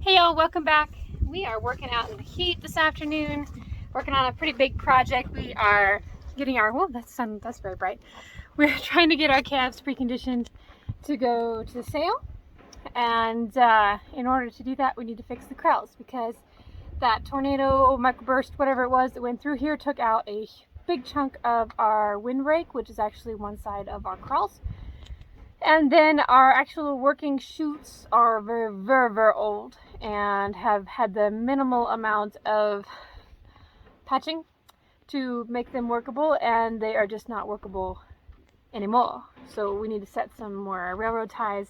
Hey y'all, welcome back. We are working out in the heat this afternoon, working on a pretty big project. We are getting our, whoa, that's very bright. We're trying to get our calves preconditioned to go to the sale. And in order to do that, we need to fix the corrals because that tornado, microburst, whatever it was that went through here took out a big chunk of our windbreak, which is actually one side of our corrals. And then our actual working chutes are very old and have had the minimal amount of patching to make them workable, and they are just not workable anymore. So we need to set some more railroad ties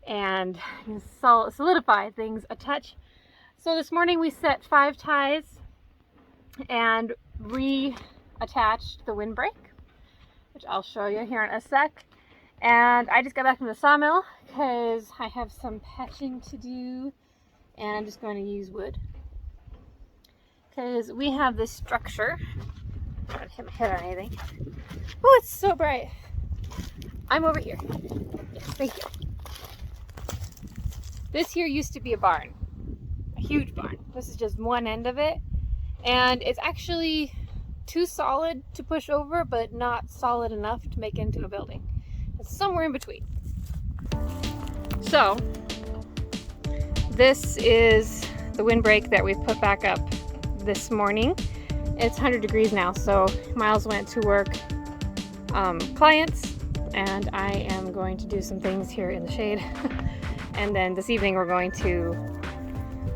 and solidify things a touch. So this morning we set 5 ties and reattached the windbreak, which I'll show you here in a sec. And I just got back from the sawmill because I have some patching to do, and I'm just going to use wood because we have this structure. I don't hit my head on anything. Oh, it's so bright. I'm over here. Yes, thank you. This here used to be a barn, a huge barn. This is just one end of it, and it's actually too solid to push over, but not solid enough to make into a building. It's somewhere in between. So this is the windbreak that we've put back up this morning. It's 100 degrees now, so Miles went to work clients, and I am going to do some things here in the shade. And then this evening we're going to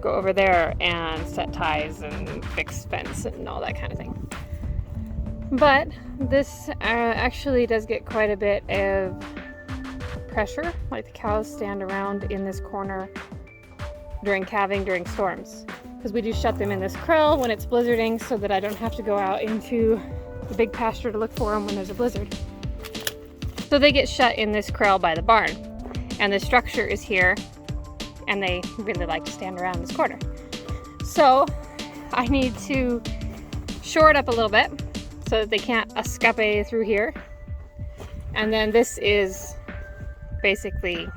go over there and set ties and fix fence and all that kind of thing. But this actually does get quite a bit of pressure. Like the cows stand around in this corner during calving during storms, because we do shut them in this corral when it's blizzarding so that I don't have to go out into the big pasture to look for them when there's a blizzard. So they get shut in this corral by the barn, and the structure is here, and they really like to stand around this corner. So I need to shore it up a little bit so that they can't escape through here. And then this is basically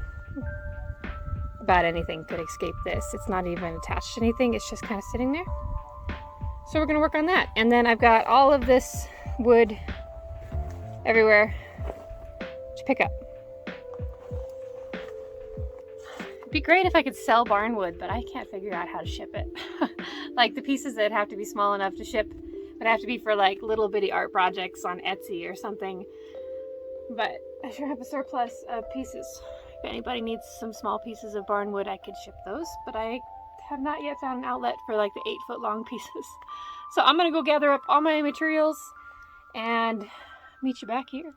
about anything could escape this. It's not even attached to anything, it's just kind of sitting there. So we're gonna work on that. And then I've got all of this wood everywhere to pick up. It'd be great if I could sell barn wood, but I can't figure out how to ship it. Like the pieces that have to be small enough to ship would have to be for like little bitty art projects on Etsy or something. But I sure have a surplus of pieces. If anybody needs some small pieces of barn wood, I could ship those, but I have not yet found an outlet for like the 8-foot long pieces. So I'm gonna go gather up all my materials and meet you back here.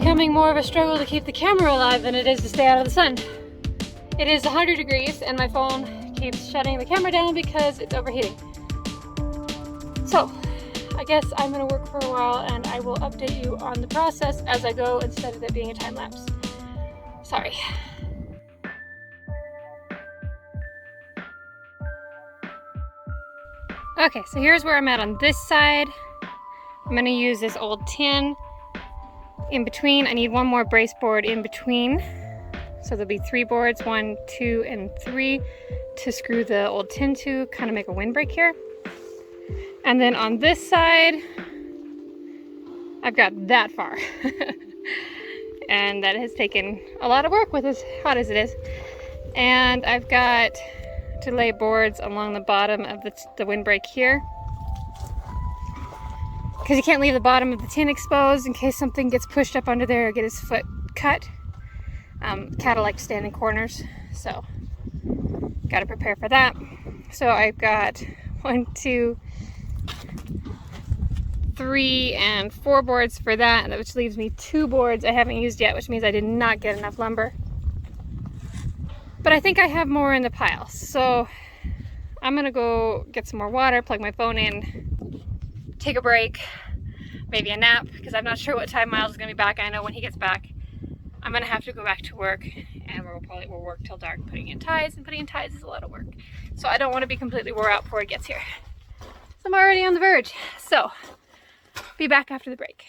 becoming more of a struggle to keep the camera alive than it is to stay out of the sun. It is 100 degrees and my phone keeps shutting the camera down because it's overheating. So I guess I'm gonna work for a while and I will update you on the process as I go instead of it being a time lapse. Sorry. Okay, so here's where I'm at on this side. I'm gonna use this old tin in between. I need one more brace board in between. So there'll be 3 boards, 1, 2, and 3 to screw the old tin to, kind of make a windbreak here. And then on this side, I've got that far. And that has taken a lot of work with as hot as it is. And I've got to lay boards along the bottom of the windbreak here. Because you can't leave the bottom of the tin exposed in case something gets pushed up under there or get his foot cut. Cattle like to stand in corners, so got to prepare for that. So I've got 1, 2, 3, and 4 boards for that, which leaves me 2 boards I haven't used yet, which means I did not get enough lumber. But I think I have more in the pile, so I'm gonna go get some more water, plug my phone in, take a break, maybe a nap, because I'm not sure what time Miles is gonna be back. I know when he gets back, I'm gonna have to go back to work, and we'll work till dark putting in ties, and putting in ties is a lot of work. So I don't want to be completely wore out before it gets here. So I'm already on the verge. So be back after the break.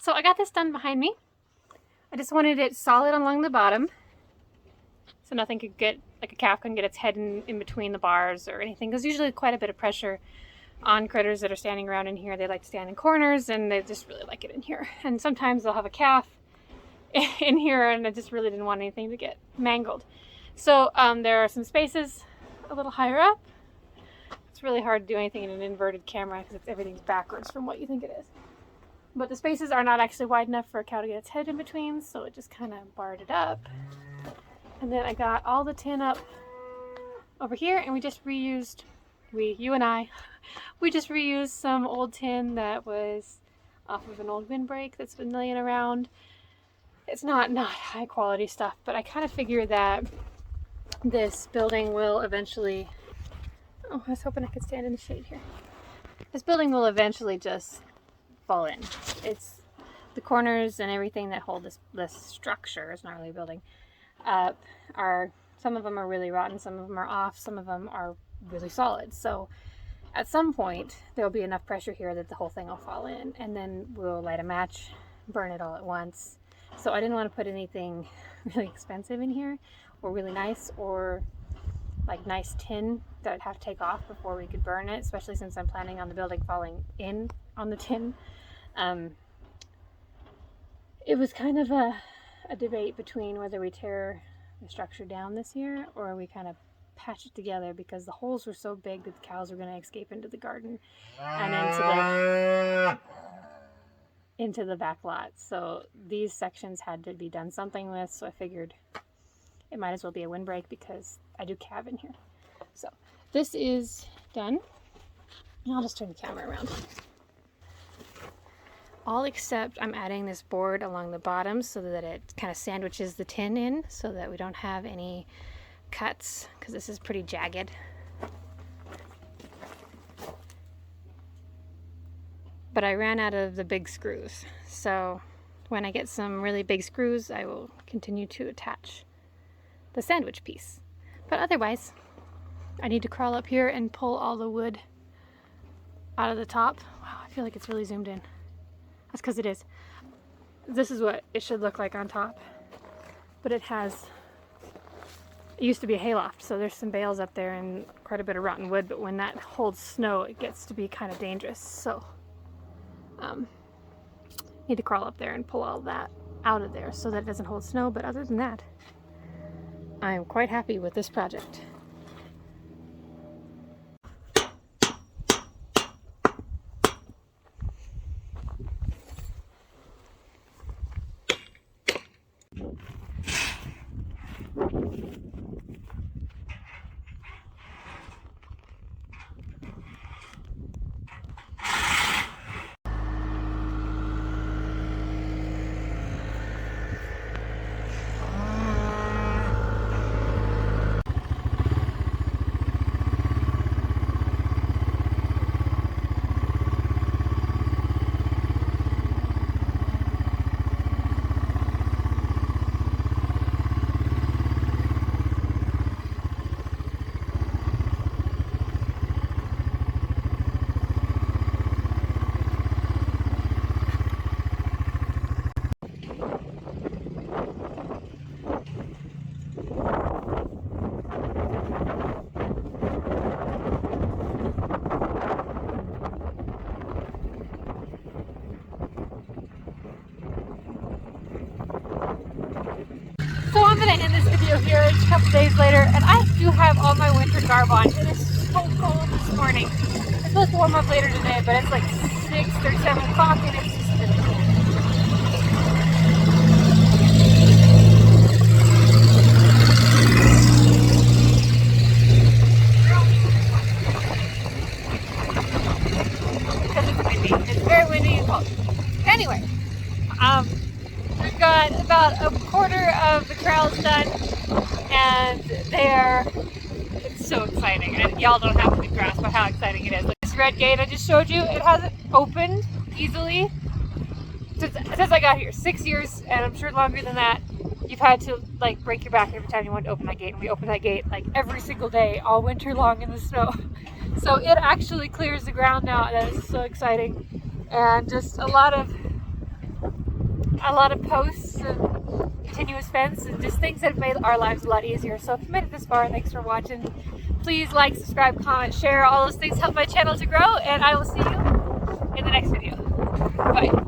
So I got this done behind me. I just wanted it solid along the bottom, so nothing could get, like a calf couldn't get its head in between the bars or anything. There's usually quite a bit of pressure on critters that are standing around in here. They like to stand in corners, and they just really like it in here. And sometimes they'll have a calf in here, and I just really didn't want anything to get mangled. So there are some spaces a little higher up. It's really hard to do anything in an inverted camera because everything's backwards from what you think it is. But the spaces are not actually wide enough for a cow to get its head in between, so it just kind of barred it up. And then I got all the tin up over here, and we just reused, you and I, we just reused some old tin that was off of an old windbreak that's been laying around. It's not high quality stuff, but I kind of figured that this building will eventually, oh, I was hoping I could stand in the shade here. This building will eventually just fall in. It's the corners and everything that hold this structure, it's not really a building, are, some of them are really rotten, some of them are off, some of them are really solid. So at some point there'll be enough pressure here that the whole thing will fall in, and then we'll light a match, burn it all at once. So I didn't want to put anything really expensive in here, or really nice, or like nice tin that I'd have to take off before we could burn it, especially since I'm planning on the building falling in on the tin. It was kind of a debate between whether we tear the structure down this year or we kind of patch it together, because the holes were so big that the cows were going to escape into the garden and into the back lot. So these sections had to be done something with, so I figured it might as well be a windbreak because I do calve in here. So this is done. I'll just turn the camera around. All except I'm adding this board along the bottom so that it kind of sandwiches the tin in so that we don't have any cuts, because this is pretty jagged. But I ran out of the big screws, so when I get some really big screws I will continue to attach the sandwich piece. But otherwise I need to crawl up here and pull all the wood out of the top. Wow, I feel like it's really zoomed in. That's because it is. This is what it should look like on top, but it used to be a hayloft, so there's some bales up there and quite a bit of rotten wood, but when that holds snow it gets to be kind of dangerous, so need to crawl up there and pull all that out of there so that it doesn't hold snow. But other than that, I'm quite happy with this project. So I'm going to end this video here. It's a couple days later, and I do have all my winter garb on. It is so cold this morning. It's supposed to warm up later today, but it's like 6 or 7 o'clock, and it's just really cold. Because it's windy. It's very windy and cold. Anyway, we've got about a quarter of the corrals done, and it's so exciting, and y'all don't have a grasp of how exciting it is. Like this red gate I just showed you, it hasn't opened easily since I got here. 6 years, and I'm sure longer than that. You've had to like break your back every time you want to open that gate, and we open that gate like every single day all winter long in the snow. So it actually clears the ground now. That is so exciting, and just a lot of a lot of posts and continuous fence and just things that have made our lives a lot easier. So if you made it this far, thanks for watching. Please like, subscribe, comment, share. All those things help my channel to grow, and I will see you in the next video. Bye.